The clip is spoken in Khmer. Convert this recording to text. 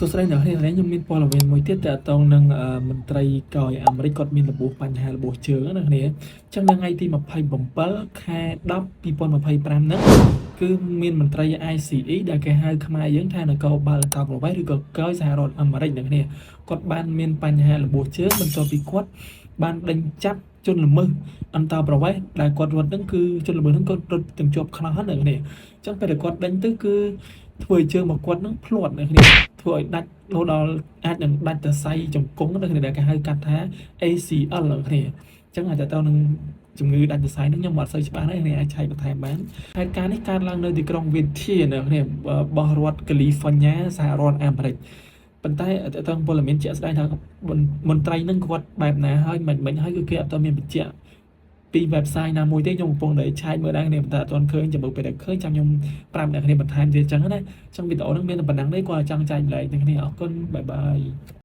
សួស្តីអ្នកនាងខ្ញុំមានព័ត៌មានមួយទៀតទាក់ទងនឹងមន្ត្រីកោយអាមេរិកគាត់មានរបួសបញ្ហារបួសជើងណាគ្នាអញ្ចឹងនៅថ្ងៃទី27ខែ10 2025ហ្នឹងគឺមានមន្ត្រី ICE ដែលគេហៅខ្មែរយើងថានគរបាលអន្តោប្រវេសន៍ឬក៏កោយសហរដ្ឋអាមេរិកអ្នកគ្នាគាត់បានមានបញ្ហារបួសជើងបន្ទាប់ពីគាត់បានដេញចាប់ជនល្មើសអន្តោប្រវេសន៍ដែលគាត់រត់ហ្នឹងគឺជនល្មើសហ្នឹងគាត់រត់ទាំងជាប់ខ្នោះហ្នឹងអ្នកគ្នាអញ្ចឹងពេលដែលគាត់ដេញទៅគឺធ្វើឲ្យជើងរបស់គាត់ហ្នឹងភ្លាត់អ្នកគ្នាធ្វើឲ្យដាច់រហូតដល់អាចនឹងដាច់សរសៃជង្គង់នៅគ្នាដែលគេហៅកាត់ថា ACL អ្នកគ្នាអញ្ចឹងអាចទៅនឹងជំងឺដាច់សរសៃហ្នឹងខ្ញុំអត់សូវច្បាស់ទេអ្នកអាចឆែកបន្ថែមបានហេតុការណ៍នេះកើតឡើងនៅទីក្រុង Virginia អ្នកគ្នារបស់រដ្ឋ California សហរដ្ឋអាមេរិកប៉ុន្តែតើពលរដ្ឋជាក់ស្ដែងថាមន្ត្រីហ្នឹងគាត់បែបណាហើយមិនហើយគឺគេអត់មានបញ្ជាក់ពី website ណាមួយទេខ្ញុំកំពុងតែឆែកមើលដែរគ្នាតែអត់ទាន់ឃើញចាំមើលពេលដែលឃើញចាំខ្ញុំប្រាប់អ្នកគ្នាបន្ថែមទៀតអញ្ចឹងណាអញ្ចឹងវីដេអូហ្នឹងមានតែប៉ុណ្ណឹងទេគាត់ចង់ចែកម្លែកអ្នកគ្នាអរគុណបាយបាយ